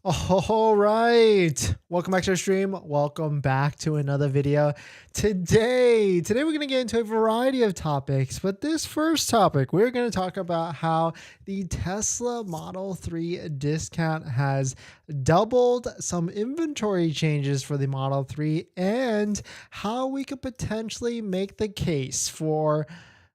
All right, welcome back to our stream. Welcome back to another video. Today we're going to get into a variety of topics, but this first topic, we're going to talk about how the Tesla Model 3 discount has doubled, some inventory changes for the Model 3, and how we could potentially make the case for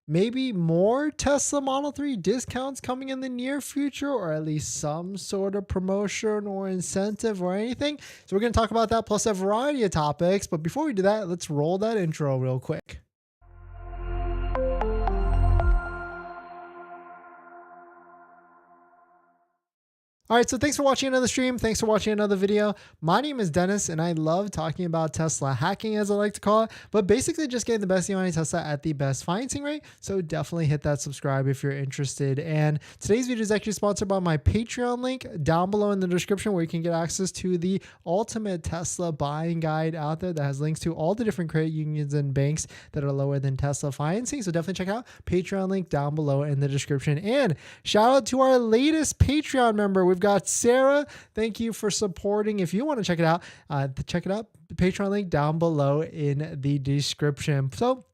maybe more Tesla Model 3 discounts coming in the near future, or at least some sort of promotion or incentive or anything. So we're going to talk about that plus a variety of topics. But before we do that, let's roll that intro real quick. All right, so thanks for watching another stream. Thanks for watching another video. My name is Dennis, and I love talking about Tesla hacking, as I like to call it, but basically just getting the best deal on a Tesla at the best financing rate. So definitely hit that subscribe if you're interested. And today's video is actually sponsored by my Patreon link down below in the description, where you can get access to the ultimate Tesla buying guide out there that has links to all the different credit unions and banks that are lower than Tesla financing. So definitely check out Patreon link down below in the description. And shout out to our latest Patreon member. We've got Sarah. Thank you for supporting. If you want to check it out, the Patreon link down below in the description. So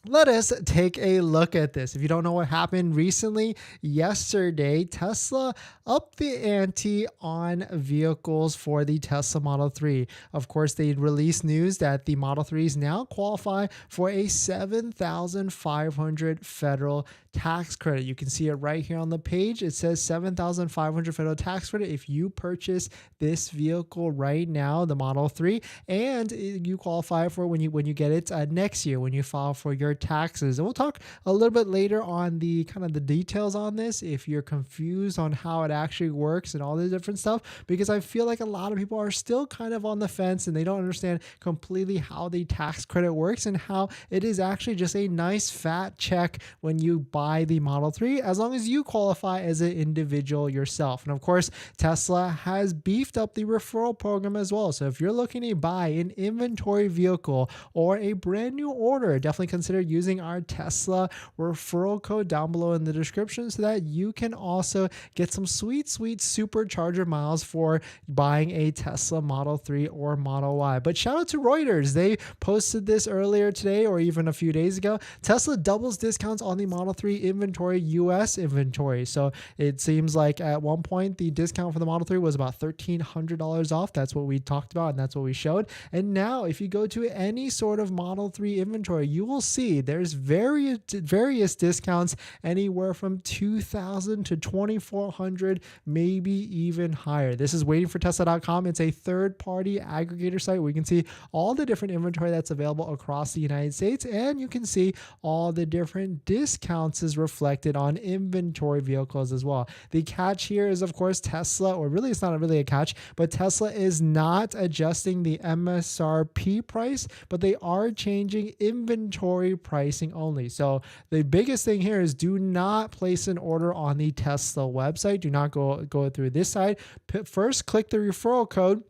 let us take a look at this. If you don't know what happened recently, yesterday, Tesla upped the ante on vehicles for the Tesla Model 3. Of course, they released news that the Model 3s now qualify for a $7,500 federal tax credit. You can see it right here on the page. It says $7,500 federal tax credit if you purchase this vehicle right now, the Model 3, and you qualify for when you get it next year when you file for your taxes. And we'll talk a little bit later on the kind of the details on this if you're confused on how it actually works and all the different stuff, because I feel like a lot of people are still kind of on the fence and they don't understand completely how the tax credit works and how it is actually just a nice fat check when you buy the Model 3, as long as you qualify as an individual yourself. And of course, Tesla has beefed up the referral program as well. So if you're looking to buy an inventory vehicle or a brand new order, definitely consider using our Tesla referral code down below in the description so that you can also get some sweet supercharger miles for buying a Tesla Model 3 or Model Y. But shout out to Reuters. They posted this earlier today or even a few days ago. Tesla doubles discounts on the Model 3 inventory, US inventory. So it seems like at one point the discount for the Model 3 was about $1,300 off. That's what we talked about and that's what we showed. And now if you go to any sort of Model 3 inventory, you will see there's various discounts anywhere from $2,000 to $2,400, maybe even higher. This is waitingfortesla.com. It's a third-party aggregator site where you can see all the different inventory that's available across the United States, and you can see all the different discounts is reflected on inventory vehicles as well. The catch here is, of course, Tesla, or really it's not really a catch, but Tesla is not adjusting the MSRP price, but they are changing inventory pricing only. So the biggest thing here is do not place an order on the Tesla website. Do not go through this side. First, click the referral code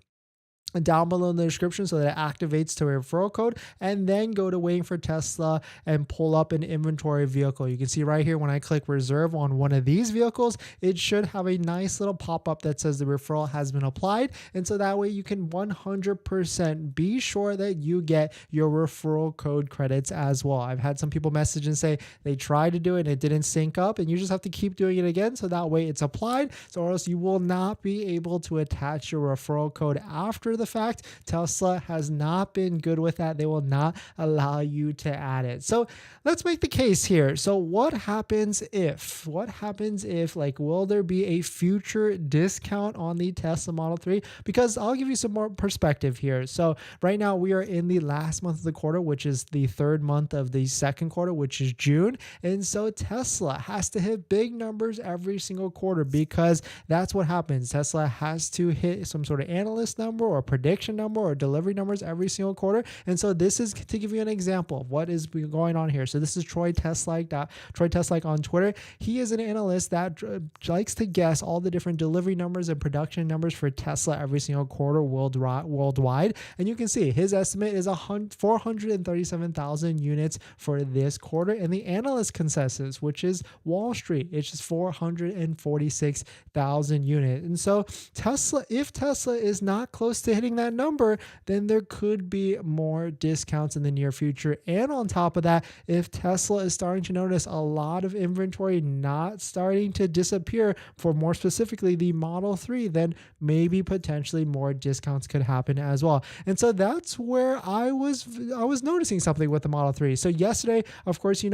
down below in the description so that it activates to a referral code, and then go to Waiting for Tesla and pull up an inventory vehicle. You can see right here when I click reserve on one of these vehicles, it should have a nice little pop-up that says the referral has been applied, and so that way you can 100% be sure that you get your referral code credits as well. I've had some people message and say they tried to do it and it didn't sync up, and you just have to keep doing it again so that way it's applied, so or else you will not be able to attach your referral code after the fact. Tesla has not been good with that. They will not allow you to add it. So let's make the case here. So what happens if, like, will there be a future discount on the Tesla Model 3? Because I'll give you some more perspective here. So right now we are in the last month of the quarter, which is the third month of the second quarter, which is June. And so Tesla has to hit big numbers every single quarter because that's what happens. Tesla has to hit some sort of analyst number or prediction number or delivery numbers every single quarter. And so this is to give you an example of what is going on here. So this is Troy Teslike on Twitter. He is an analyst that likes to guess all the different delivery numbers and production numbers for Tesla every single quarter worldwide. And you can see his estimate is 437,000 units for this quarter. And the analyst consensus, which is Wall Street, it's just 446,000 units. And so if Tesla is not close to hitting that number, then there could be more discounts in the near future. And on top of that, if Tesla is starting to notice a lot of inventory not starting to disappear for more specifically the Model 3, then maybe potentially more discounts could happen as well. And so that's where I was noticing something with the Model 3. So yesterday, of course,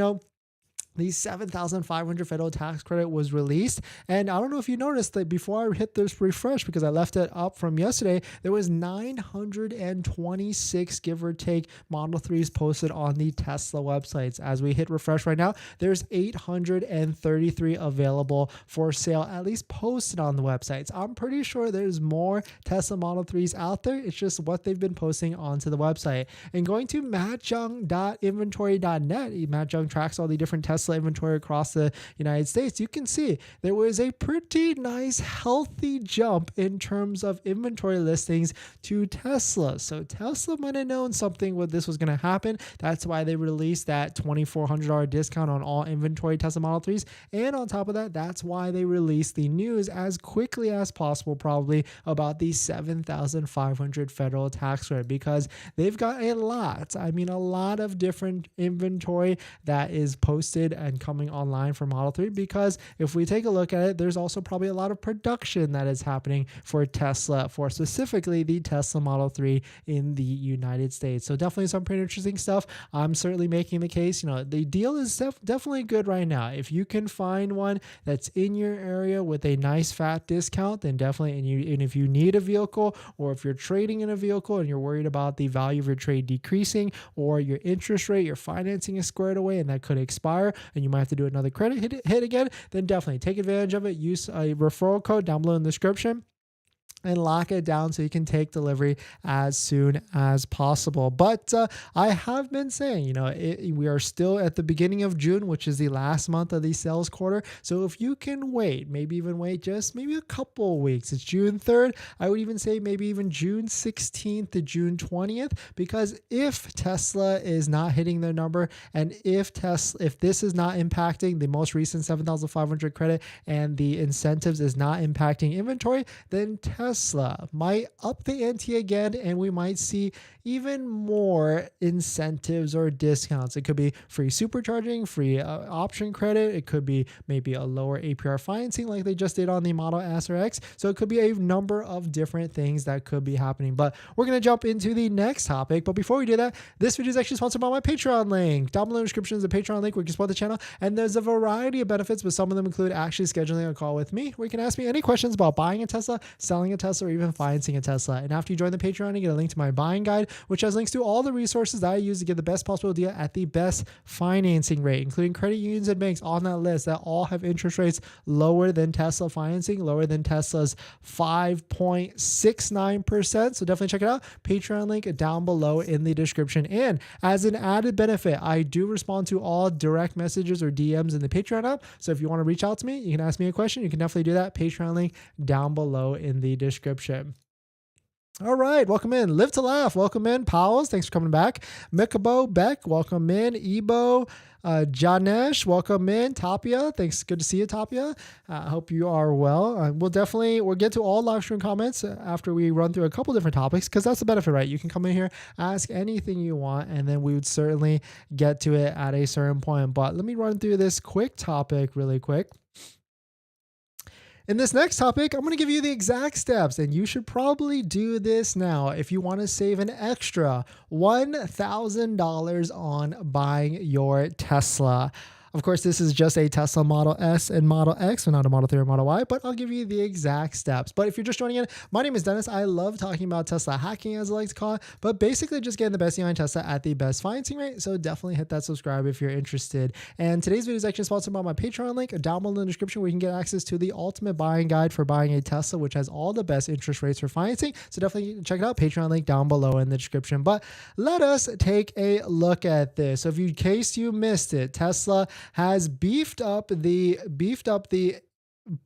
the $7,500 federal tax credit was released. And I don't know if you noticed that before I hit this refresh, because I left it up from yesterday, there was 926, give or take, Model 3s posted on the Tesla websites. As we hit refresh right now, there's 833 available for sale, at least posted on the websites. I'm pretty sure there's more Tesla Model 3s out there. It's just what they've been posting onto the website. And going to mattjung.inventory.net, Matt Jung tracks all the different Tesla inventory across the United States. You can see there was a pretty nice healthy jump in terms of inventory listings to Tesla. So Tesla might have known something with this was going to happen. That's why they released that $2,400 discount on all inventory Tesla Model 3s. And on top of that, that's why they released the news as quickly as possible, probably, about the $7,500 federal tax credit, because they've got a lot of different inventory that is posted and coming online for Model 3, because if we take a look at it, there's also probably a lot of production that is happening for Tesla, for specifically the Tesla Model 3 in the United States. So definitely some pretty interesting stuff. I'm certainly making the case, the deal is definitely good right now. If you can find one that's in your area with a nice fat discount, then definitely, and if you need a vehicle, or if you're trading in a vehicle and you're worried about the value of your trade decreasing, or your interest rate, your financing is squared away and that could expire, and you might have to do another credit hit again, then definitely take advantage of it. Use a referral code down below in the description and lock it down so you can take delivery as soon as possible. But I have been saying, we are still at the beginning of June, which is the last month of the sales quarter. So if you can wait, maybe just a couple of weeks, it's June 3rd. I would even say maybe even June 16th to June 20th, because if Tesla is not hitting their number, and if this is not impacting the most recent $7,500 credit and the incentives is not impacting inventory, then Tesla might up the ante again, and we might see even more incentives or discounts. It could be free supercharging, free option credit. It could be maybe a lower APR financing like they just did on the Model S or X. So it could be a number of different things that could be happening. But we're going to jump into the next topic. But before we do that, this video is actually sponsored by my Patreon link. Down below in the description is a Patreon link where you can support the channel. And there's a variety of benefits, but some of them include actually scheduling a call with me where you can ask me any questions about buying a Tesla, selling a Tesla, or even financing a Tesla. And after you join the Patreon, you get a link to my buying guide, which has links to all the resources that I use to get the best possible deal at the best financing rate, including credit unions and banks on that list that all have interest rates lower than Tesla financing, lower than Tesla's 5.69%. So definitely check it out. Patreon link down below in the description. And as an added benefit, I do respond to all direct messages or DMs in the Patreon app. So if you want to reach out to me, you can ask me a question. You can definitely do that. Patreon link down below in the description. All right, welcome in. Live to Laugh, welcome in. Powell's, thanks for coming back. Mikabo Beck, welcome in. Ebo, Janesh, welcome in. Tapia, thanks. Good to see you, Tapia. I hope you are well. We'll get to all live stream comments after we run through a couple different topics, because that's the benefit, right? You can come in here, ask anything you want, and then we would certainly get to it at a certain point. But let me run through this quick topic really quick. In this next topic, I'm going to give you the exact steps, and you should probably do this now if you want to save an extra $1,000 on buying your Tesla. Of course, this is just a Tesla Model S and Model X, so not a Model 3 or Model Y, but I'll give you the exact steps. But if you're just joining in, my name is Dennis. I love talking about Tesla hacking, as I like to call it, but basically just getting the best behind Tesla at the best financing rate. So definitely hit that subscribe if you're interested. And today's video is actually sponsored by my Patreon link down below in the description, where you can get access to the ultimate buying guide for buying a Tesla, which has all the best interest rates for financing. So definitely check it out. Patreon link down below in the description. But let us take a look at this. So if in case you missed it, Tesla has beefed up the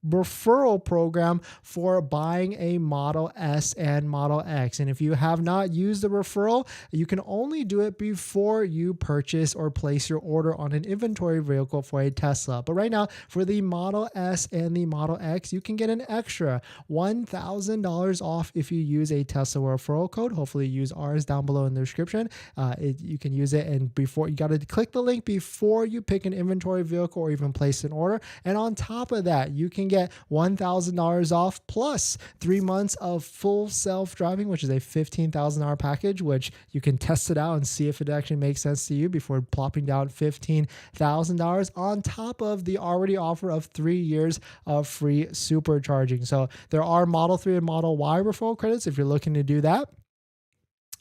referral program for buying a Model S and Model X. And if you have not used the referral, you can only do it before you purchase or place your order on an inventory vehicle for a Tesla. But right now, for the Model S and the Model X, you can get an extra $1,000 off if you use a Tesla referral code. Hopefully use ours down below in the description. You can use it, and before you got to click the link before you pick an inventory vehicle or even place an order. And on top of that, you can get $1,000 off plus 3 months of full self-driving, which is a $15,000 package, which you can test it out and see if it actually makes sense to you before plopping down $15,000 on top of the already offer of 3 years of free supercharging. So there are Model 3 and Model Y referral credits if you're looking to do that.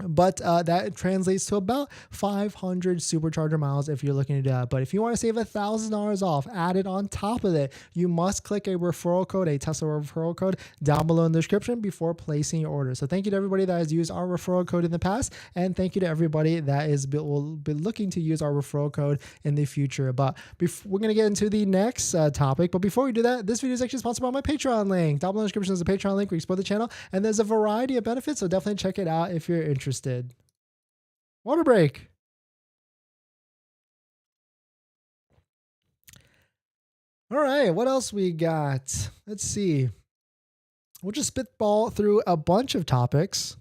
But that translates to about 500 supercharger miles if you're looking to do that. But if you want to save $1,000 off added on top of it, you must click a referral code, a Tesla referral code down below in the description before placing your order. So thank you to everybody that has used our referral code in the past, and thank you to everybody that will be looking to use our referral code in the future. But we're going to get into the next topic. But before we do that, this video is actually sponsored by my Patreon link. Down below in the description is a Patreon link where you support the channel, and there's a variety of benefits, so definitely check it out if you're interested. Water break. All right, what else we got? Let's see. We'll just spitball through a bunch of topics.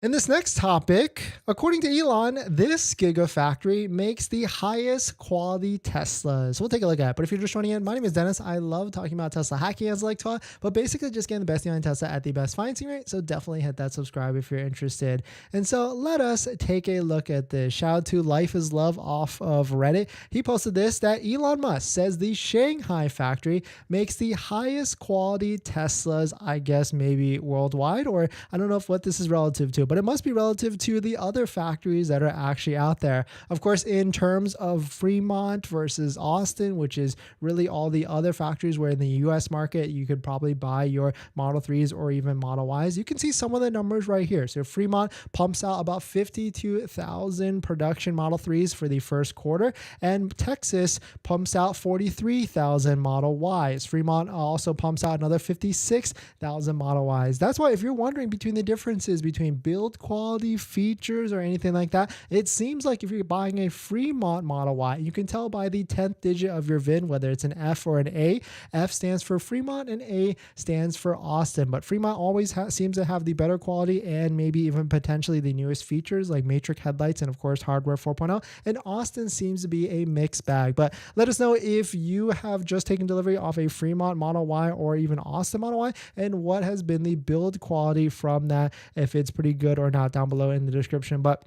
In this next topic, according to Elon, this Gigafactory makes the highest quality Teslas. We'll take a look at it. But if you're just joining in, my name is Dennis. I love talking about Tesla hacking, as I like to talk, but basically just getting the best behind Tesla at the best financing rate. So definitely hit that subscribe if you're interested. And so let us take a look at this. Shout out to Life is Love off of Reddit. He posted this, that Elon Musk says the Shanghai factory makes the highest quality Teslas, I guess maybe worldwide, or I don't know what this is relative to, but it must be relative to the other factories that are actually out there. Of course, in terms of Fremont versus Austin, which is really all the other factories where in the US market, you could probably buy your Model 3s or even Model Ys. You can see some of the numbers right here. So Fremont pumps out about 52,000 production Model 3s for the first quarter, and Texas pumps out 43,000 Model Ys. Fremont also pumps out another 56,000 Model Ys. That's why if you're wondering between the differences between build quality, features, or anything like that, it seems like if you're buying a Fremont Model Y, you can tell by the 10th digit of your VIN whether it's an F or an A. F stands for Fremont and A stands for Austin, but Fremont always seems to have the better quality and maybe even potentially the newest features like matrix headlights and of course hardware 4.0, and Austin seems to be a mixed bag. But let us know if you have just taken delivery off a Fremont Model Y or even Austin Model Y, and what has been the build quality from that, if it's pretty good or not, down below in the description. But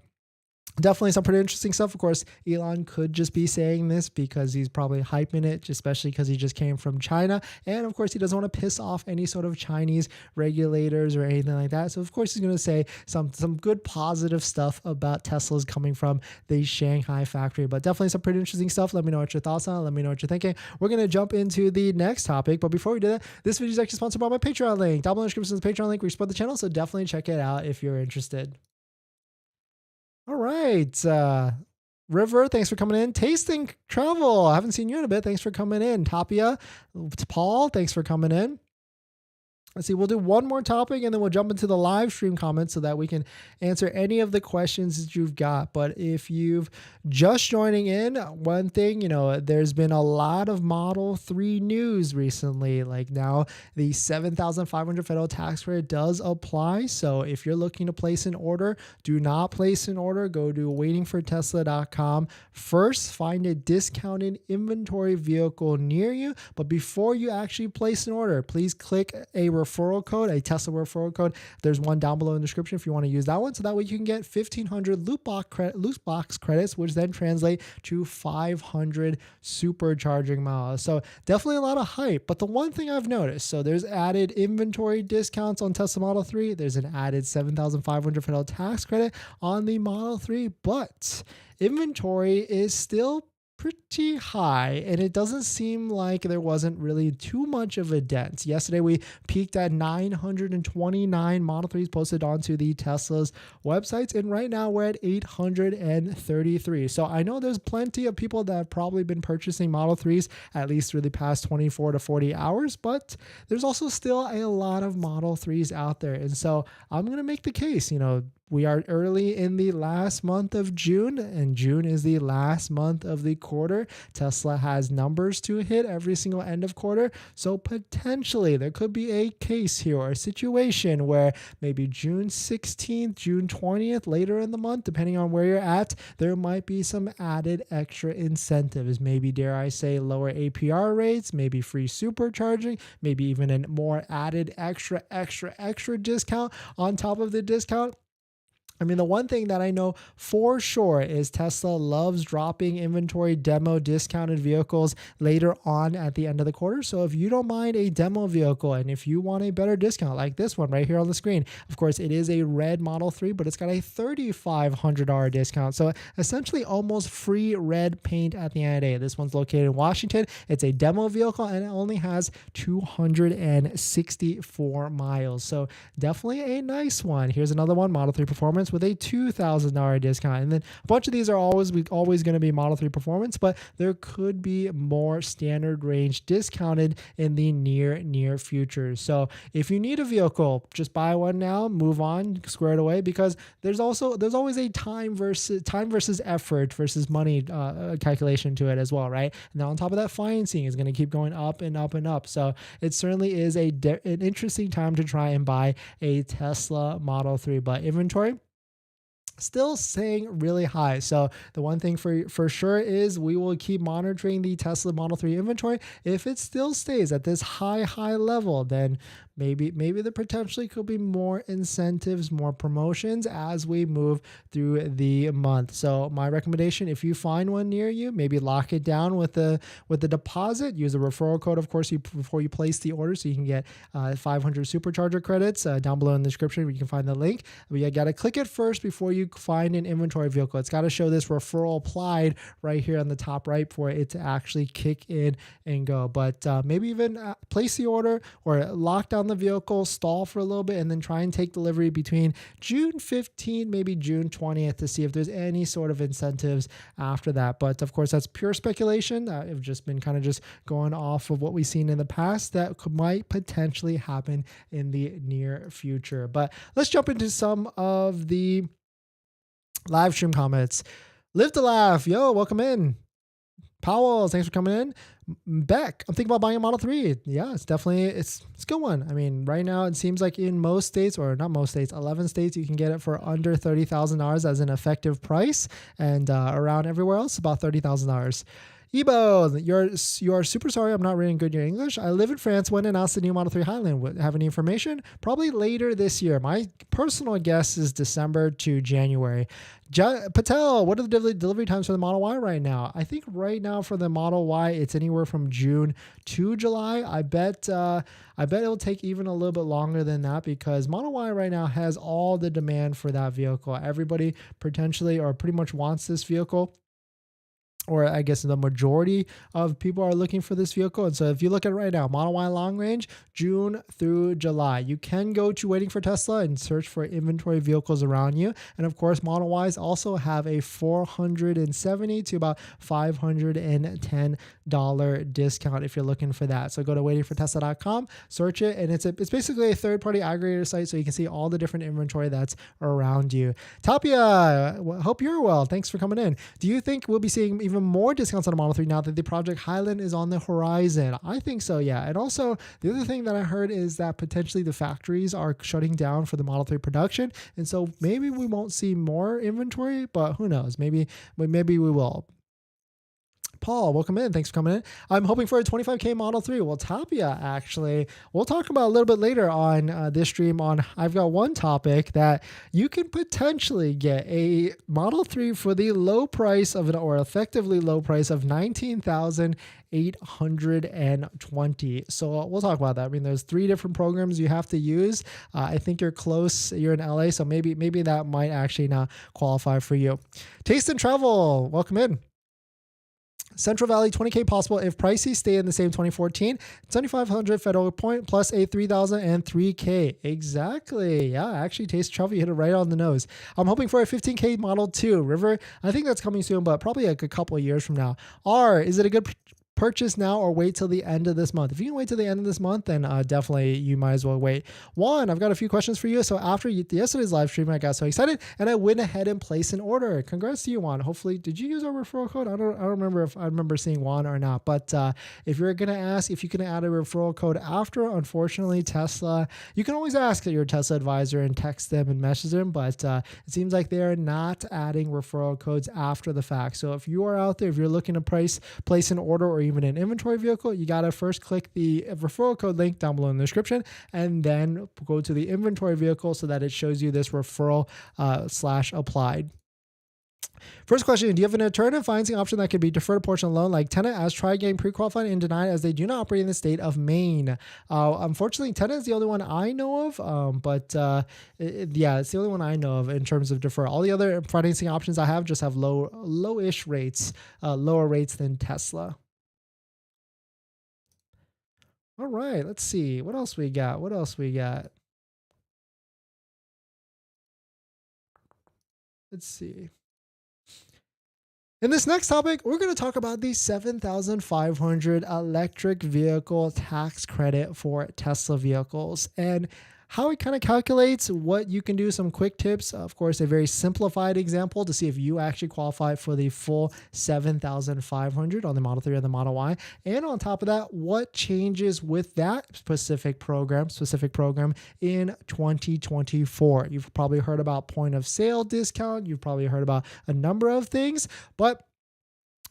definitely some pretty interesting stuff. Of course, Elon could just be saying this because he's probably hyping it, especially because he just came from China. And of course, he doesn't want to piss off any sort of Chinese regulators or anything like that. So of course, he's going to say some good positive stuff about Teslas coming from the Shanghai factory. But definitely some pretty interesting stuff. Let me know what your thoughts on it. Let me know what you're thinking. We're going to jump into the next topic. But before we do that, this video is actually sponsored by my Patreon link. Down below in the description is the Patreon link where you support the channel. So definitely check it out if you're interested. All right. River, thanks for coming in. Tasting Travel, I haven't seen you in a bit. Thanks for coming in. Tapia, Paul, thanks for coming in. Let's see, we'll do one more topic and then we'll jump into the live stream comments so that we can answer any of the questions that you've got. But if you've just joining in, one thing, there's been a lot of Model 3 news recently. Like now the $7,500 federal tax credit does apply. So if you're looking to place an order, do not place an order. Go to waitingfortesla.com. First, find a discounted inventory vehicle near you. But before you actually place an order, please click a referral code, a Tesla referral code. There's one down below in the description if you want to use that one. So that way you can get 1,500 loot box credits, which then translate to 500 supercharging miles. So definitely a lot of hype. But the one thing I've noticed, so there's added inventory discounts on Tesla Model 3. There's an added 7,500 federal tax credit on the Model 3, but inventory is still pretty high, and it doesn't seem like there wasn't really too much of a dent. Yesterday we peaked at 929 Model 3s posted onto the Tesla's websites, and right now we're at 833. So I know there's plenty of people that have probably been purchasing Model 3s at least through the past 24 to 40 hours, but there's also still a lot of Model 3s out there. And so I'm going to make the case, we are early in the last month of June, and June is the last month of the quarter. Tesla has numbers to hit every single end of quarter. So potentially there could be a case here or a situation where maybe June 16th, June 20th, later in the month, depending on where you're at, there might be some added extra incentives. Maybe, dare I say, lower APR rates, maybe free supercharging, maybe even a more added extra discount on top of the discount. I mean, the one thing that I know for sure is Tesla loves dropping inventory demo discounted vehicles later on at the end of the quarter. So if you don't mind a demo vehicle, and if you want a better discount like this one right here on the screen, of course, it is a red Model 3, but it's got a $3,500 discount. So essentially almost free red paint at the end of the day. This one's located in Washington. It's a demo vehicle, and it only has 264 miles. So definitely a nice one. Here's another one, Model 3 Performance, with a $2,000 discount. And then a bunch of these are always going to be Model 3 Performance, but there could be more standard range discounted in the near future. So if you need a vehicle, just buy one now, move on, square it away, because there's always a time versus effort versus money calculation to it as well, right? And then on top of that, financing is going to keep going up and up and up. So it certainly is an interesting time to try and buy a Tesla Model 3, but inventory still staying really high. So the one thing for sure is we will keep monitoring the Tesla Model 3 inventory. If it still stays at this high level, then maybe there potentially could be more incentives, more promotions as we move through the month. So my recommendation, if you find one near you, maybe lock it down with the deposit. Use a referral code, of course, before you place the order, so you can get 500 supercharger credits. Down below in the description where you can find the link. But you got to click it first before you find an inventory vehicle. It's got to show this referral applied right here on the top right for it to actually kick in and go. But maybe even place the order or lock down the vehicle, stall for a little bit, and then try and take delivery between June 15th, maybe June 20th, to see if there's any sort of incentives after that. But of course, that's pure speculation. I've just been kind of just going off of what we've seen in the past that might potentially happen in the near future. But let's jump into some of the live stream comments. Live to laugh. Yo, welcome in. Powell, thanks for coming in. Beck, I'm thinking about buying a Model 3. Yeah, it's a good one. I mean, right now it seems like in most states, or not most states, 11 states, you can get it for under $30,000 as an effective price, and around everywhere else, about $30,000. Ebo, you're super sorry I'm not reading good your English. I live in France. When announced the new Model 3 Highland? Have any information? Probably later this year. My personal guess is December to January. Patel, what are the delivery times for the Model Y right now? I think right now for the Model Y, it's anywhere from June to July. I bet it'll take even a little bit longer than that, because Model Y right now has all the demand for that vehicle. Everybody potentially or pretty much wants this vehicle, or I guess the majority of people are looking for this vehicle. And so if you look at it right now, Model Y long range, June through July. You can go to Waiting for Tesla and search for inventory vehicles around you. And of course, Model Ys also have a $470 to about $510 discount if you're looking for that. So go to waitingfortesla.com, search it, and it's basically a third-party aggregator site, so you can see all the different inventory that's around you. Tapia, hope you're well. Thanks for coming in. Do you think we'll be seeing even more discounts on the Model 3 now that the Project Highland is on the horizon? I think so, yeah. And also, the other thing that I heard is that potentially the factories are shutting down for the Model 3 production, and so maybe we won't see more inventory, but who knows? Maybe we will. Paul, welcome in. Thanks for coming in. I'm hoping for a 25K Model 3. Well, Tapia, actually, we'll talk about a little bit later on this stream on, I've got one topic that you can potentially get a Model 3 for the low price of or effectively low price of $19,820. So we'll talk about that. I mean, there's 3 different programs you have to use. I think you're close. You're in LA, so maybe that might actually not qualify for you. Taste and Travel, welcome in. Central Valley, 20K possible if prices stay in the same 2014. 7,500 federal point plus a 3,000 and 3K. Exactly. Yeah, actually, Taste Travel, you hit it right on the nose. I'm hoping for a 15K Model 2. River, I think that's coming soon, but probably like a couple of years from now. R, is it a good purchase now or wait till the end of this month? If you can wait till the end of this month, then definitely you might as well wait. Juan, I've got a few questions for you. So after yesterday's live stream, I got so excited and I went ahead and placed an order. Congrats to you, Juan. Hopefully, did you use our referral code? I don't remember if I remember seeing Juan or not, but if you're going to ask if you can add a referral code after, unfortunately, Tesla, you can always ask your Tesla advisor and text them and message them, but it seems like they're not adding referral codes after the fact. So if you are out there, if you're looking to place an order or even an inventory vehicle, you got to first click the referral code link down below in the description and then go to the inventory vehicle so that it shows you this referral / applied. First question, do you have an alternative financing option that could be deferred a portion of loan like Tenet as tried getting pre-qualified and denied as they do not operate in the state of Maine? Unfortunately, Tenet is the only one I know of, yeah, it's the only one I know of in terms of defer. All the other financing options I have just have low-ish rates, lower rates than Tesla. All right, let's see. What else we got? Let's see. In this next topic, we're going to talk about the $7,500 electric vehicle tax credit for Tesla vehicles and how it kind of calculates, what you can do, some quick tips. Of course, a very simplified example to see if you actually qualify for the full $7,500 on the Model 3 or the Model Y. And on top of that, what changes with that specific program in 2024. You've probably heard about point of sale discount. You've probably heard about a number of things, but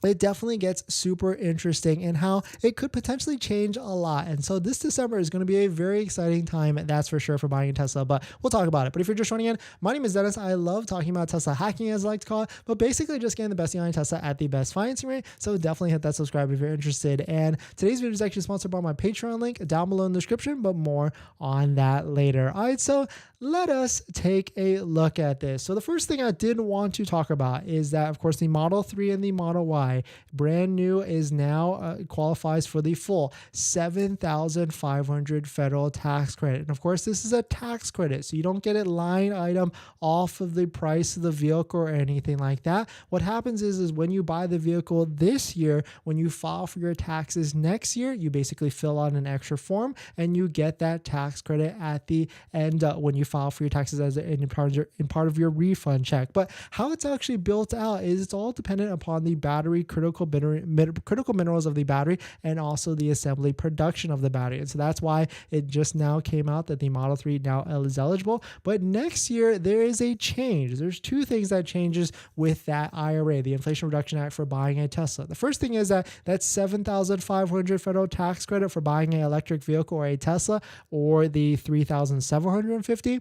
it definitely gets super interesting in how it could potentially change a lot. And so this December is going to be a very exciting time, that's for sure, for buying a Tesla, but we'll talk about it. But if you're just joining in, my name is Dennis. I love talking about Tesla hacking, as I like to call it, but basically just getting the best deal on Tesla at the best financing rate. So definitely hit that subscribe if you're interested. And today's video is actually sponsored by my Patreon link down below in the description, but more on that later. All right, so let us take a look at this. So the first thing I did want to talk about is that, of course, the Model 3 and the Model Y, brand new, is now qualifies for the full $7,500 federal tax credit. And of course, this is a tax credit, so you don't get it line item off of the price of the vehicle or anything like that. What happens is when you buy the vehicle this year, when you file for your taxes next year, you basically fill out an extra form and you get that tax credit at the end when you file for your taxes as in part of your refund check. But how it's actually built out is it's all dependent upon the battery critical minerals of the battery and also the assembly production of the battery. And so that's why it just now came out that the Model 3 now is eligible. But next year there is a change. There's 2 things that changes with that IRA, the Inflation Reduction Act, for buying a Tesla. The first thing is that $7,500 federal tax credit for buying an electric vehicle or a Tesla, or the $3,750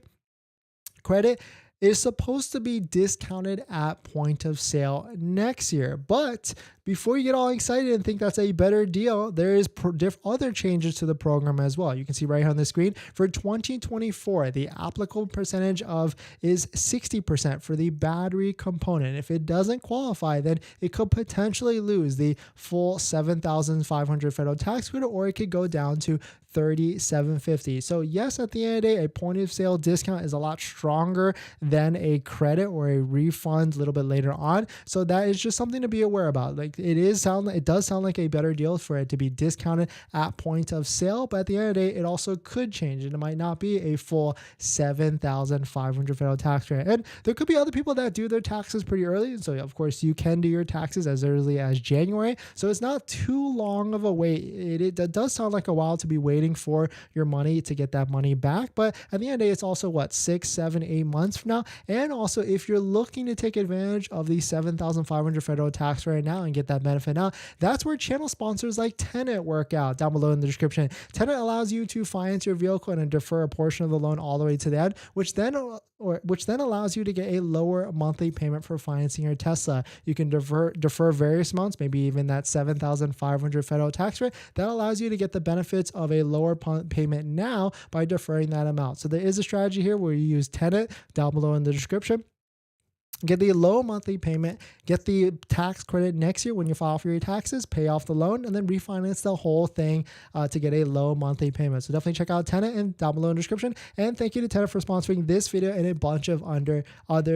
credit, is supposed to be discounted at point of sale next year. But before you get all excited and think that's a better deal, there is other changes to the program as well. You can see right here on the screen for 2024, the applicable percentage is 60% for the battery component. If it doesn't qualify, then it could potentially lose the full $7,500 federal tax credit, or it could go down to $3,750. So yes, at the end of the day, a point of sale discount is a lot stronger than a credit or a refund a little bit later on. So that is just something to be aware about. Like it does sound like a better deal for it to be discounted at point of sale, but at the end of the day, it also could change and it might not be a full $7,500 federal tax credit. And there could be other people that do their taxes pretty early. And so of course you can do your taxes as early as January. So it's not too long of a wait. It does sound like a while to be waiting for your money to get that money back. But at the end of the day, it's also 6, 7, 8 months from now. And also if you're looking to take advantage of the $7,500 federal tax right now and get get that benefit. Now, that's where channel sponsors like Tenet work out down below in the description. Tenet allows you to finance your vehicle and defer a portion of the loan all the way to the end, which then allows you to get a lower monthly payment for financing your Tesla. You can defer various amounts, maybe even that $7,500 federal tax rate. That allows you to get the benefits of a lower payment now by deferring that amount. So there is a strategy here where you use Tenet down below in the description. Get the low monthly payment, get the tax credit next year when you file for your taxes, pay off the loan, and then refinance the whole thing to get a low monthly payment. So definitely check out Tenet and down below in the description. And thank you to Tenet for sponsoring this video and a bunch of other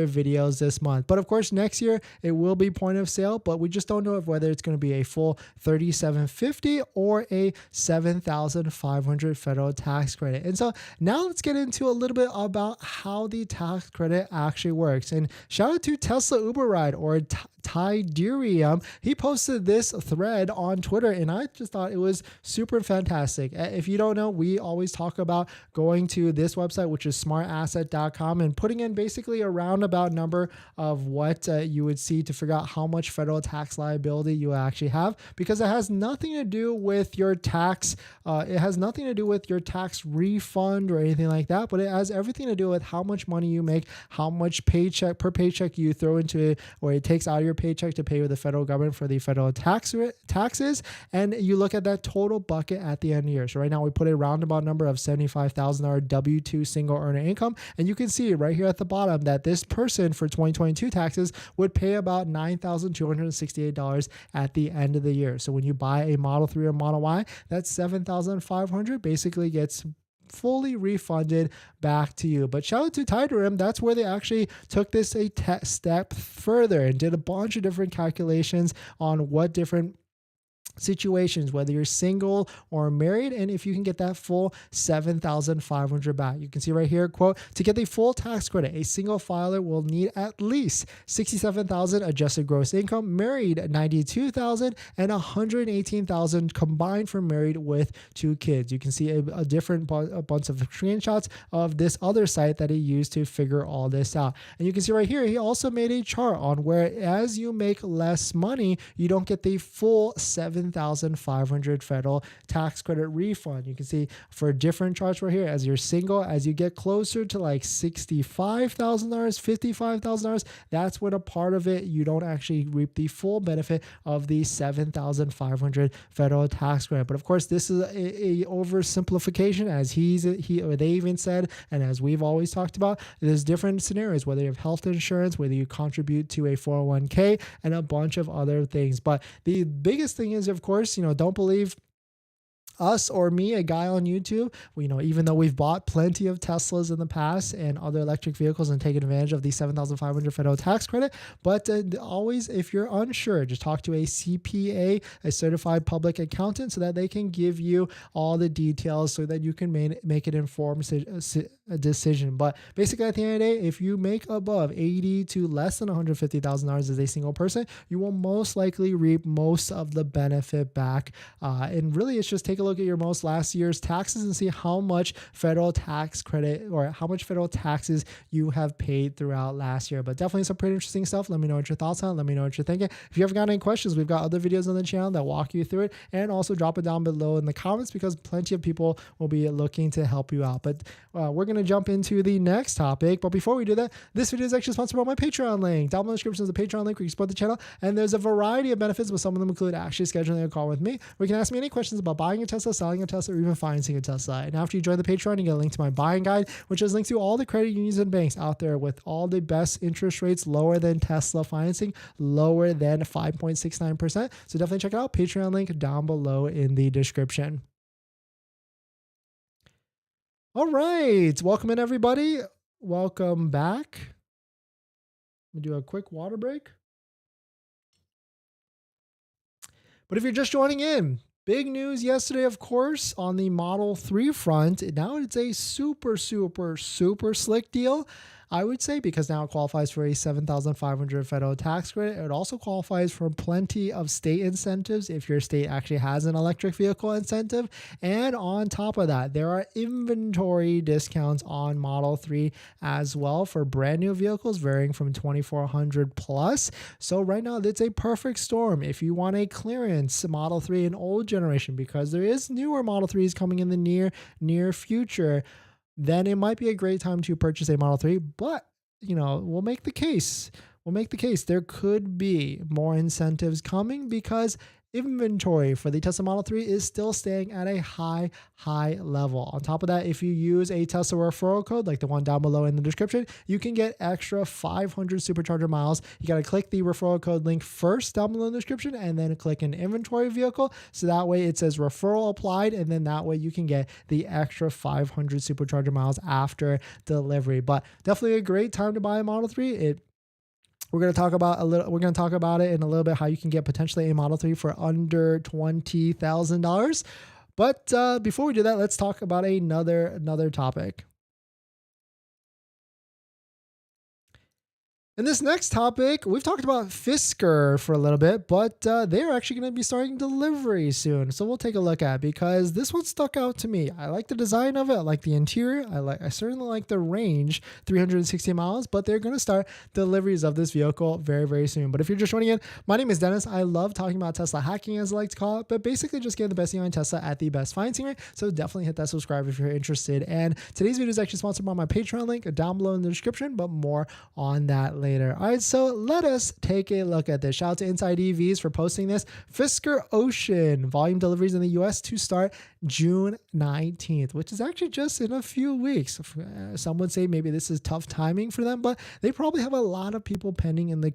videos this month. But of course, next year it will be point of sale, but we just don't know whether it's going to be a full $3,750 or a $7,500 federal tax credit. And so now let's get into a little bit about how the tax credit actually works. And shout out to Tesla Uber Ride or Tiderium. He posted this thread on Twitter and I just thought it was super fantastic. If you don't know, we always talk about going to this website, which is smartasset.com, and putting in basically a roundabout number of what you would see to figure out how much federal tax liability you actually have, because it has nothing to do with your tax. It has nothing to do with your tax refund or anything like that, but it has everything to do with how much money you make, how much paycheck you throw into it, or it takes out of your paycheck to pay with the federal government for the federal taxes, and you look at that total bucket at the end of the year. So right now we put a roundabout number of $75,000 W-2 single earner income, and you can see right here at the bottom that this person for 2022 taxes would pay about $9,268 at the end of the year. So when you buy a Model 3 or Model Y, that's $7,500 basically gets fully refunded back to you. But shout out to Tiderium. That's where they actually took this a step further and did a bunch of different calculations on what different situations, whether you're single or married, and if you can get that full $7,500 back. You can see right here, quote, to get the full tax credit, a single filer will need at least $67,000 adjusted gross income, married $92,000, and $118,000 combined for married with 2 kids. You can see a bunch of screenshots of this other site that he used to figure all this out. And you can see right here, he also made a chart on where as you make less money, you don't get the full $7,500 federal tax credit refund. You can see for different charts right here, as you're single, as you get closer to like $65,000, $55,000, that's when a part of it, you don't actually reap the full benefit of the $7,500 federal tax credit. But of course, this is a oversimplification, as they even said, and as we've always talked about, there's different scenarios, whether you have health insurance, whether you contribute to a 401k, and a bunch of other things. But the biggest thing is, of course, don't believe us or me, a guy on YouTube. Even though we've bought plenty of Teslas in the past and other electric vehicles and taken advantage of the $7,500 federal tax credit, but always, if you're unsure, just talk to a CPA, a certified public accountant, so that they can give you all the details so that you can make an informed decision. But basically, at the end of the day, if you make above $80,000 to less than $150,000 as a single person, you will most likely reap most of the benefit back. And really, it's just take a look at your last year's taxes and see how much federal tax credit or how much federal taxes you have paid throughout last year. But definitely some pretty interesting stuff. Let me know what your thoughts on it. Let me know what you're thinking. If you ever got any questions, we've got other videos on the channel that walk you through it, and also drop it down below in the comments, because plenty of people will be looking to help you out. But we're going to jump into the next topic. But before we do that, this video is actually sponsored by my Patreon link. Down below in the description is a Patreon link where you can support the channel, and there's a variety of benefits, but some of them include actually scheduling a call with me, where you can ask me any questions about buying a Tesla, selling a Tesla, or even financing a Tesla. And after you join the Patreon, you get a link to my buying guide, which is linked to all the credit unions and banks out there with all the best interest rates, lower than Tesla financing, lower than 5.69%. So definitely check it out. Patreon link down below in the description. All right, welcome in everybody. Welcome back. Let me do a quick water break. But if you're just joining in, big news yesterday, of course, on the Model 3 front. Now it's a super, super, super slick deal. I would say, because now it qualifies for a $7,500 federal tax credit. It also qualifies for plenty of state incentives if your state actually has an electric vehicle incentive. And on top of that, there are inventory discounts on Model 3 as well for brand new vehicles varying from 2,400 plus. So right now it's a perfect storm if you want a clearance Model 3 in old generation, because there is newer Model 3s coming in the near future. Then it might be a great time to purchase a Model 3. But, we'll make the case. There could be more incentives coming because inventory for the Tesla Model 3 is still staying at a high level. On top of that, if you use a Tesla referral code like the one down below in the description, you can get extra 500 supercharger miles. You got to click the referral code link first down below in the description and then click an inventory vehicle. So that way it says referral applied, and then that way you can get the extra 500 supercharger miles after delivery. But definitely a great time to buy a Model 3. We're going to talk about it in a little bit, how you can get potentially a Model 3 for under $20,000. But before we do that, let's talk about another topic. In this next topic, we've talked about Fisker for a little bit, but they're actually going to be starting delivery soon. So we'll take a look at it, because this one stuck out to me. I like the design of it. I like the interior. I certainly like the range, 360 miles, but they're going to start deliveries of this vehicle very, very soon. But if you're just joining in, my name is Dennis. I love talking about Tesla hacking, as I like to call it, but basically just getting the best deal on Tesla at the best financing rate. So definitely hit that subscribe if you're interested. And today's video is actually sponsored by my Patreon link down below in the description, but more on that later. All right, so let us take a look at this. Shout out to Inside EVs for posting this. Fisker Ocean volume deliveries in the US to start June 19th, which is actually just in a few weeks. Some would say maybe this is tough timing for them, but they probably have a lot of people pending in the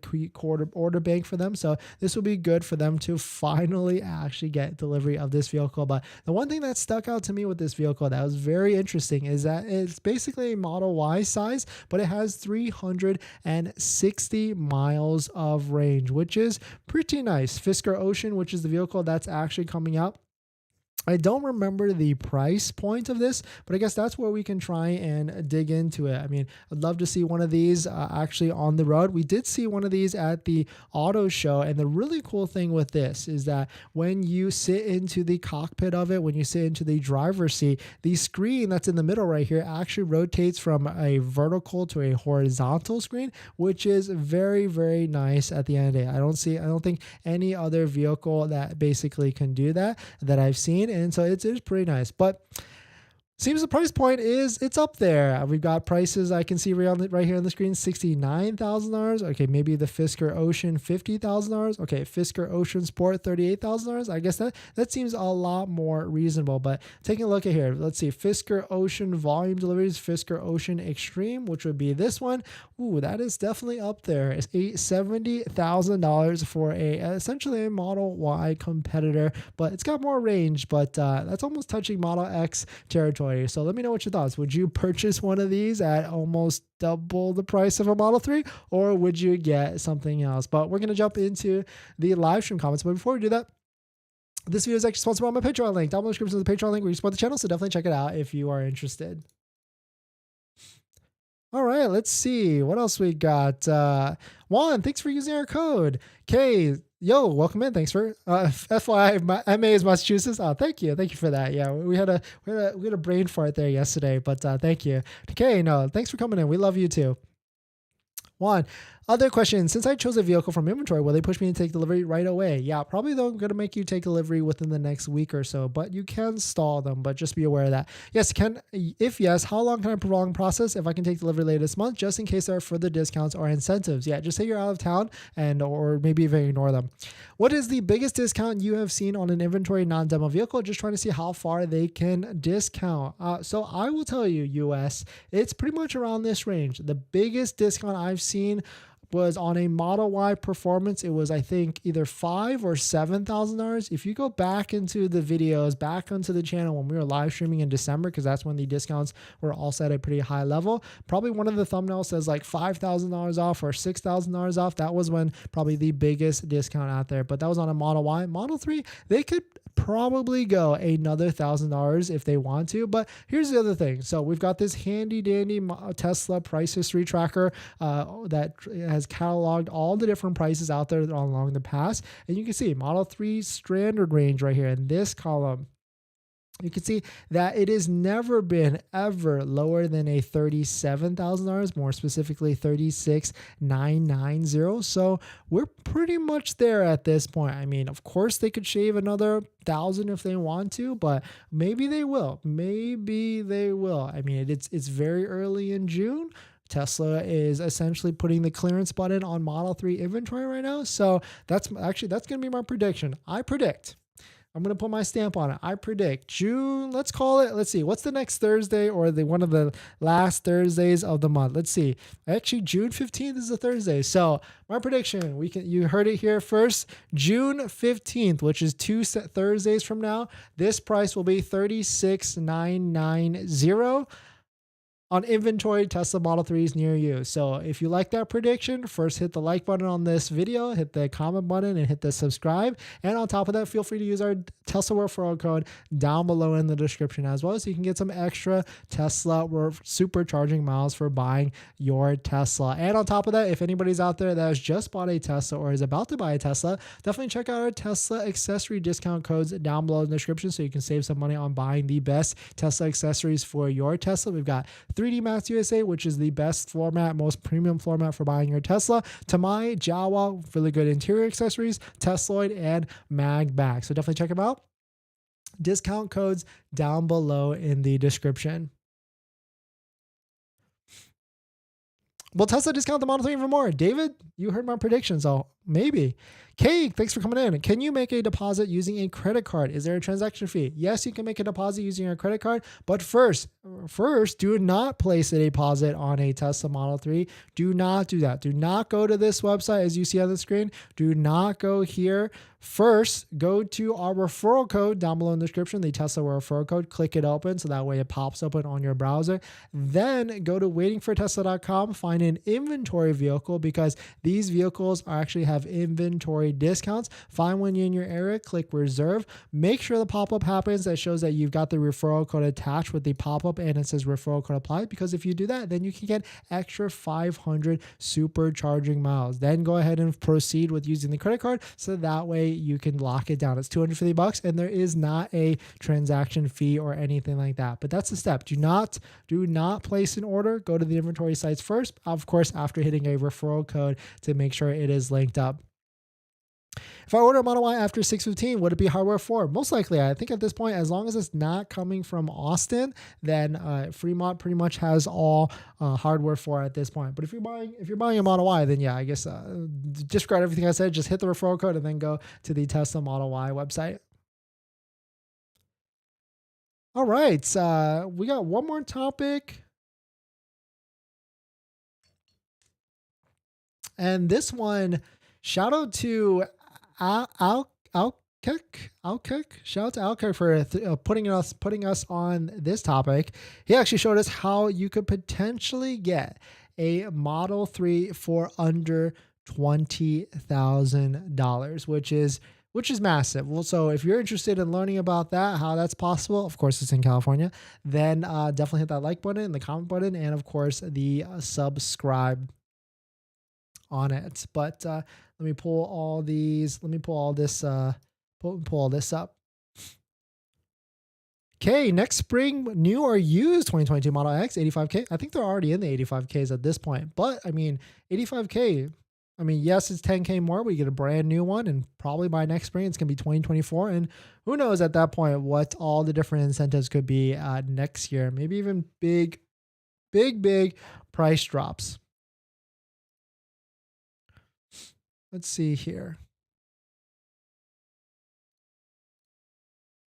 order bank for them. So this will be good for them to finally actually get delivery of this vehicle. But the one thing that stuck out to me with this vehicle that was very interesting is that it's basically a Model Y size, but it has 360 miles of range, which is pretty nice. Fisker Ocean, which is the vehicle that's actually coming out, I don't remember the price point of this, but I guess that's where we can try and dig into it. I mean, I'd love to see one of these actually on the road. We did see one of these at the auto show, and the really cool thing with this is that when you sit into the cockpit of it, when you sit into the driver's seat, the screen that's in the middle right here actually rotates from a vertical to a horizontal screen, which is very, very nice at the end of the day. I don't think any other vehicle that basically can do that I've seen. And so it's pretty nice, but seems the price point it's up there. We've got prices I can see right here on the screen: $69,000. Okay, maybe the Fisker Ocean $50,000. Okay, Fisker Ocean Sport $38,000. I guess that seems a lot more reasonable. But taking a look at here, let's see, Fisker Ocean volume deliveries, Fisker Ocean Extreme, which would be this one. Ooh, that is definitely up there. It's $70,000 for essentially a Model Y competitor, but it's got more range. But that's almost touching Model X territory. So let me know what your thoughts. Would you purchase one of these at almost double the price of a Model 3, or would you get something else? But we're going to jump into the live stream comments. But before we do that, this video is actually sponsored by my Patreon link. Down below in the description is the Patreon link where you support the channel, so definitely check it out if you are interested. All right, let's see what else we got. Juan, thanks for using our code. Kay, yo, welcome in. Thanks for FYI, my MA is Massachusetts. Oh, thank you for that. Yeah, we had a brain fart there yesterday, but thank you. Kay, no, thanks for coming in. We love you too. Juan, other question. Since I chose a vehicle from inventory, will they push me to take delivery right away? Yeah, probably though. I'm going to make you take delivery within the next week or so, but you can stall them, but just be aware of that. Yes, if yes, how long can I prolong the process if I can take delivery later this month, just in case there are further discounts or incentives? Yeah, just say you're out of town or maybe even ignore them. What is the biggest discount you have seen on an inventory non-demo vehicle? Just trying to see how far they can discount. So I will tell you, US, it's pretty much around this range. The biggest discount I've seen was on a Model Y Performance. It was, I think, either $5,000 or $7,000. If you go back into the videos, back onto the channel when we were live streaming in December, because that's when the discounts were all set at a pretty high level, probably one of the thumbnails says like $5,000 off or $6,000 off. That was when probably the biggest discount out there, but that was on a Model Y. Model 3, they could probably go another $1,000 if they want to. But here's the other thing. So we've got this handy dandy Tesla price history tracker that has cataloged all the different prices out there along the past. And you can see Model 3 standard range right here in this column. You can see that it has never been ever lower than a $37,000, more specifically $36,990. So we're pretty much there at this point. I mean, of course they could shave another $1,000 if they want to, but maybe they will. Maybe they will. I mean, it's very early in June. Tesla is essentially putting the clearance button on Model 3 inventory right now. So that's going to be my prediction. I'm going to put my stamp on it. I predict June, let's call it, let's see, what's the next Thursday or one of the last Thursdays of the month? Let's see. Actually, June 15th is a Thursday. So my prediction, you heard it here first, June 15th, which is 2 Thursdays from now, this price will be $36,990 on inventory Tesla Model 3s near you. So if you like that prediction, first hit the like button on this video, hit the comment button, and hit the subscribe. And on top of that, feel free to use our Tesla referral code down below in the description as well, so you can get some extra Tesla supercharging miles for buying your Tesla. And on top of that, if anybody's out there that has just bought a Tesla or is about to buy a Tesla, definitely check out our Tesla accessory discount codes down below in the description so you can save some money on buying the best Tesla accessories for your Tesla. We've got 3D Max USA, which is the best floor mat, most premium floor mat for buying your Tesla. Tamai, Jawa, really good interior accessories, Tesloid, and MAGBAK. So definitely check them out. Discount codes down below in the description. Will Tesla discount the Model 3 even more? David, you heard my prediction, so maybe. Kay, thanks for coming in. Can you make a deposit using a credit card? Is there a transaction fee? Yes, you can make a deposit using your credit card, but first, do not place a deposit on a Tesla Model 3. Do not do that. Do not go to this website as you see on the screen. Do not go here. First, go to our referral code down below in the description, the Tesla referral code. Click it open so that way it pops open on your browser. Then go to waitingfortesla.com, find an inventory vehicle because these vehicles actually have inventory discounts. Find one in your area, click reserve. Make sure the pop-up happens that shows that you've got the referral code attached with the pop-up and it says referral code applied, because if you do that, then you can get extra 500 supercharging miles. Then go ahead and proceed with using the credit card so that way you can lock it down. It's $250 and there is not a transaction fee or anything like that. But that's the step. Do not place an order. Go to the inventory sites first, of course, after hitting a referral code to make sure it is linked up. If I order a Model Y after 6/15, would it be hardware 4? Most likely. I think at this point, as long as it's not coming from Austin, then Fremont pretty much has all hardware 4 at this point. But if you're buying a Model Y, then yeah, I guess disregard everything I said. Just hit the referral code and then go to the Tesla Model Y website. All right, we got one more topic. And this one, shout out to Alkek. Shout out to Alkek for putting us on this topic. He actually showed us how you could potentially get a Model 3 for under $20,000, which is massive. Well, so if you're interested in learning about that, how that's possible, of course it's in California, then definitely hit that like button, the comment button, and of course the subscribe on it. But let me pull all these. Let me pull all this. Pull all this up. Okay, next spring, new or used 2022 Model X, 85K. I think they're already in the 85Ks at this point. But I mean, 85K. I mean, yes, it's 10K more, but you get a brand new one, and probably by next spring it's gonna be 2024. And who knows at that point what all the different incentives could be next year? Maybe even big price drops. Let's see here.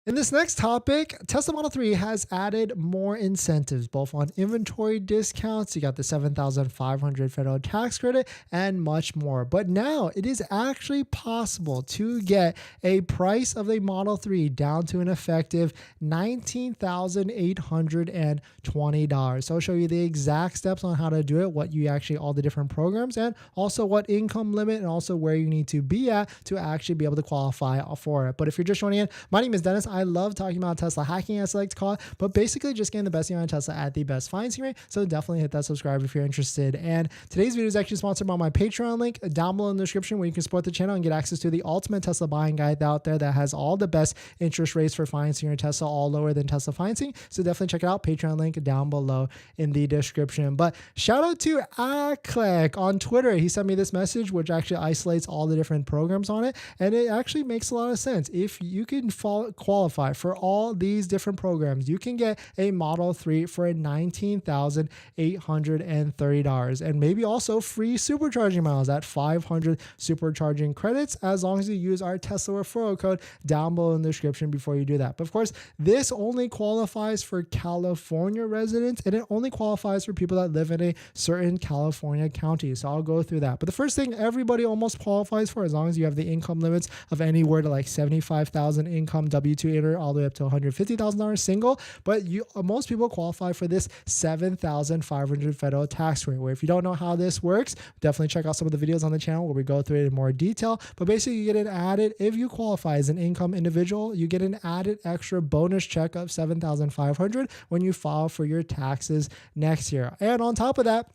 In this next topic, Tesla Model 3 has added more incentives, both on inventory discounts. You got the $7,500 federal tax credit and much more. But now it is actually possible to get a price of a Model 3 down to an effective $19,820. So I'll show you the exact steps on how to do it, what you actually, all the different programs, and also what income limit and also where you need to be at to actually be able to qualify for it. But if you're just joining in, my name is Dennis. I love talking about Tesla hacking, as I like to call it, but basically just getting the best deal on Tesla at the best financing rate. So definitely hit that subscribe if you're interested. And today's video is actually sponsored by my Patreon link down below in the description, where you can support the channel and get access to the ultimate Tesla buying guide out there that has all the best interest rates for financing your Tesla, all lower than Tesla financing. So definitely check it out. Patreon link down below in the description. But shout out to MAGBAK on Twitter. He sent me this message, which actually isolates all the different programs on it. And it actually makes a lot of sense. If you can qualify for all these different programs, you can get a Model 3 for $19,830 and maybe also free supercharging miles at 500 supercharging credits, as long as you use our Tesla referral code down below in the description before you do that. But of course, this only qualifies for California residents, and it only qualifies for people that live in a certain California county. So I'll go through that. But the first thing everybody almost qualifies for, as long as you have the income limits of anywhere to like 75,000 income W2 all the way up to $150,000 single, but most people qualify for this $7,500 federal tax rate, where if you don't know how this works, definitely check out some of the videos on the channel where we go through it in more detail. But basically, you get an added, if you qualify as an income individual, you get an added extra bonus check of $7,500 when you file for your taxes next year. And on top of that,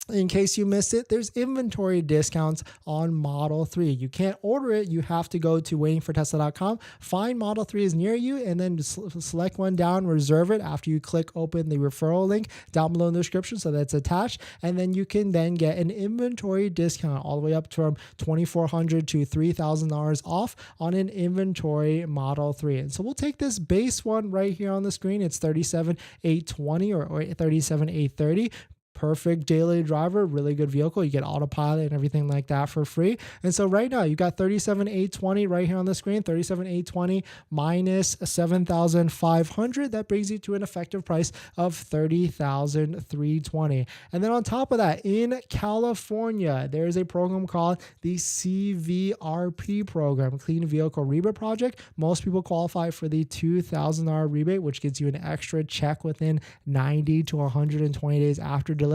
in case you missed it, there's inventory discounts on Model 3. You can't order it. You have to go to waitingfortesla.com, find Model 3s near you, and then select one down, reserve it after you click open the referral link down below in the description, so that's attached. And then you can then get an inventory discount all the way up from $2,400 to $3,000 off on an inventory Model 3. And so we'll take this base one right here on the screen. It's $37,820 or $37,830. Perfect daily driver, really good vehicle. You get autopilot and everything like that for free. And so right now you got $37,820 right here on the screen. $37,820 minus $7,500. That brings you to an effective price of $30,320. And then on top of that, in California, there is a program called the CVRP program, Clean Vehicle Rebate Project. Most people qualify for the $2,000 rebate, which gives you an extra check within 90 to 120 days after delivery.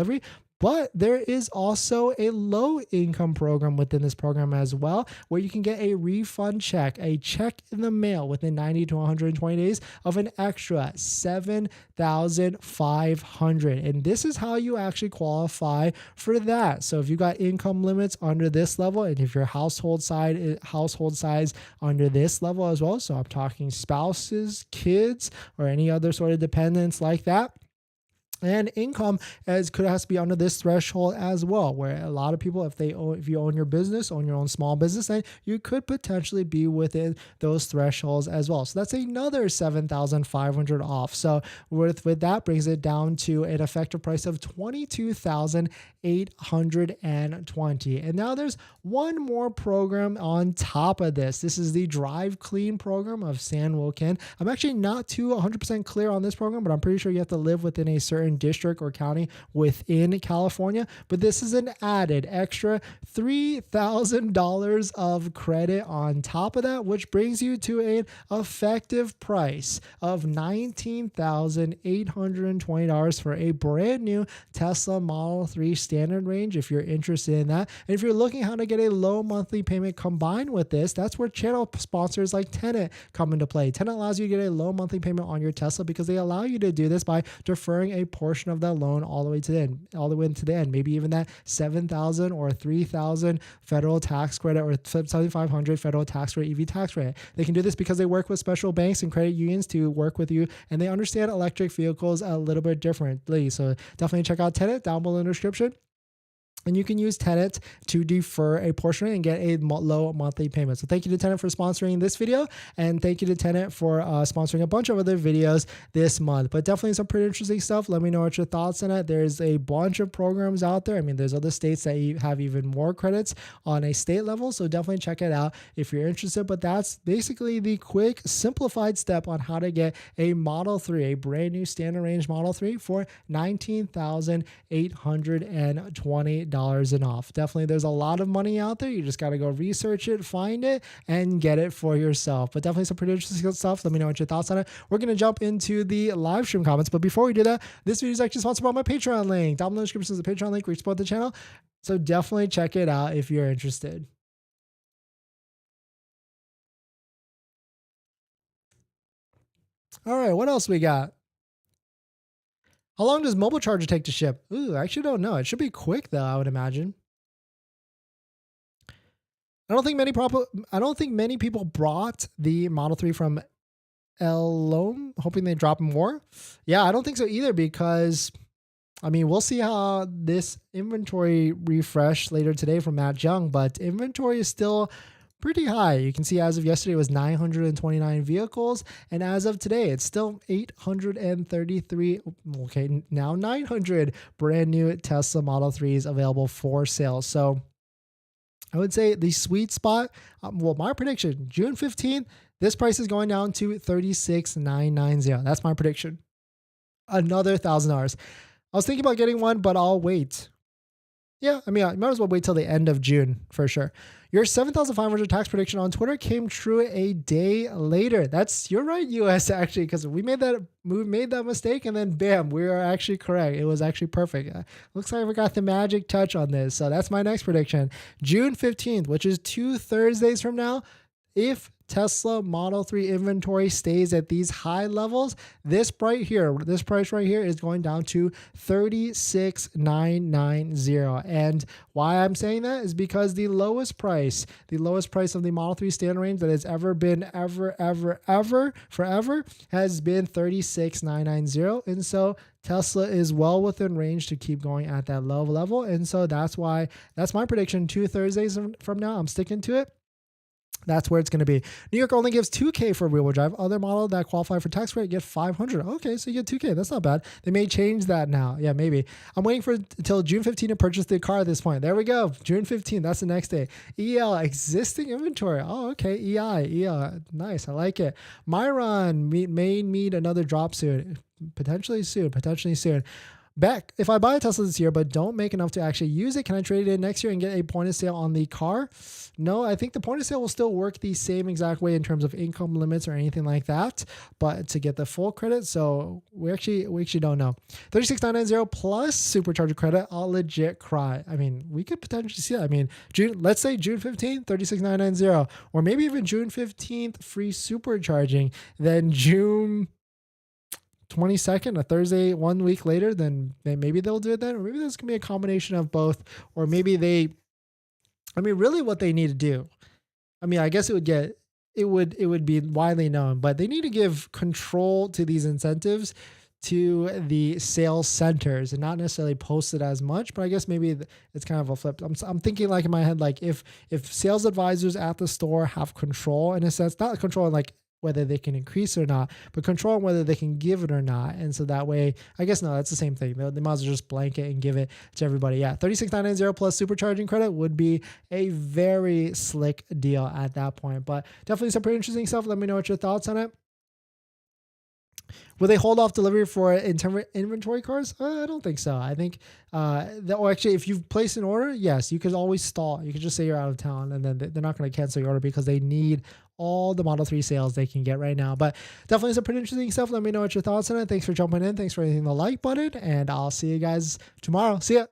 But there is also a low income program within this program as well, where you can get a refund check, a check in the mail within 90 to 120 days of an extra $7,500. And this is how you actually qualify for that. So if you got income limits under this level, and if your household size under this level as well, so I'm talking spouses, kids, or any other sort of dependents like that, and income has to be under this threshold as well, where a lot of people, if you own your business, own your own small business, then you could potentially be within those thresholds as well. So that's another $7,500 off. So with that brings it down to an effective price of $22,820. And now there's one more program on top of this. This is the Drive Clean program of San Joaquin. I'm actually not too 100% clear on this program, but I'm pretty sure you have to live within a certain district or county within California. But this is an added extra $3,000 of credit on top of that, which brings you to an effective price of $19,820 for a brand new Tesla Model 3 standard range, if you're interested in that. And if you're looking how to get a low monthly payment combined with this, that's where channel sponsors like Tenet come into play. Tenet allows you to get a low monthly payment on your Tesla because they allow you to do this by deferring a portion of that loan all the way to the end, maybe even that $7,000 or $3,000 federal tax credit or $7,500 federal tax rate, EV tax rate. They can do this because they work with special banks and credit unions to work with you, and they understand electric vehicles a little bit differently. So definitely check out Tenet down below in the description. And you can use Tenet to defer a portion and get a low monthly payment. So thank you to Tenet for sponsoring this video, and thank you to Tenet for sponsoring a bunch of other videos this month. But definitely some pretty interesting stuff. Let me know what your thoughts on it. There's a bunch of programs out there. I mean, there's other states that have even more credits on a state level, so definitely check it out if you're interested. But that's basically the quick, simplified step on how to get a Model 3, a brand new standard range Model 3 for $19,820 and off. Definitely, there's a lot of money out there. You just got to go research it, find it, and get it for yourself. But definitely some pretty interesting stuff. Let me know what your thoughts on it. We're going to jump into the live stream comments. But before we do that, this video is actually sponsored by my Patreon link. Down in the description is the Patreon link where you support the channel. So definitely check it out if you're interested. All right, what else we got? How long does mobile charger take to ship? Ooh, I actually don't know. It should be quick though, I would imagine. I don't think many people brought the Model 3 from Elome, hoping they drop more. Yeah, I don't think so either, because I mean, we'll see how this inventory refresh later today from Matt Young, but inventory is still pretty high. You can see as of yesterday it was 929 vehicles, and as of today it's still 833, okay, now 900 brand new Tesla Model 3s available for sale. So I would say the sweet spot, well, my prediction, June 15th, this price is going down to $36,990. That's my prediction. Another $1,000. I was thinking about getting one, but I'll wait. Yeah, I mean, I might as well wait till the end of June for sure. Your 7,500 tax prediction on Twitter came true a day later. You're right, US, actually, because we made that mistake, and then bam, we are actually correct. It was actually perfect. Looks like we got the magic touch on this. So that's my next prediction. June 15th, which is 2 Thursdays from now. If Tesla Model 3 inventory stays at these high levels, this price right here is going down to $36,990. And why I'm saying that is because the lowest price of the Model 3 standard range that has ever been forever has been $36,990. And so Tesla is well within range to keep going at that low level. And so that's my prediction. 2 Thursdays from now, I'm sticking to it. That's where it's going to be. New York only gives $2,000 for rear-wheel drive. Other model that qualify for tax credit get $500. Okay, so you get $2,000. That's not bad. They may change that now. Yeah, maybe. I'm waiting until June 15 to purchase the car at this point. There we go. June 15. That's the next day. EL, existing inventory. Oh, okay. EI. Nice. I like it. Myron may need another drop soon. Potentially soon. Beck, if I buy a Tesla this year but don't make enough to actually use it, can I trade it in next year and get a point of sale on the car? No, I think the point of sale will still work the same exact way in terms of income limits or anything like that, but to get the full credit, so we actually don't know. 36,990 plus supercharger credit, I'll legit cry. I mean, we could potentially see that. I mean, let's say June 15th, 36,990, or maybe even June 15th, free supercharging, then June 22nd, a Thursday, 1 week later, then maybe they'll do it then, or maybe there's gonna be a combination of both, or maybe really what they need to do, I mean, I guess it would be widely known, but they need to give control to these incentives to the sales centers and not necessarily post it as much, but I guess maybe it's kind of a flip. I'm thinking like in my head, like if sales advisors at the store have control in a sense, not control like whether they can increase or not, but control whether they can give it or not. And so that way, I guess, no, that's the same thing. They might as well just blanket and give it to everybody. Yeah, 36,990 plus supercharging credit would be a very slick deal at that point. But definitely some pretty interesting stuff. Let me know what your thoughts on it. Will they hold off delivery for inventory cars? I don't think so. I think actually, if you've placed an order, yes, you could always stall. You could just say you're out of town, and then they're not going to cancel your order because they need all the Model 3 sales they can get right now. But definitely some pretty interesting stuff. Let me know what your thoughts on it. Thanks for jumping in. Thanks for hitting the like button, and I'll see you guys tomorrow. See ya.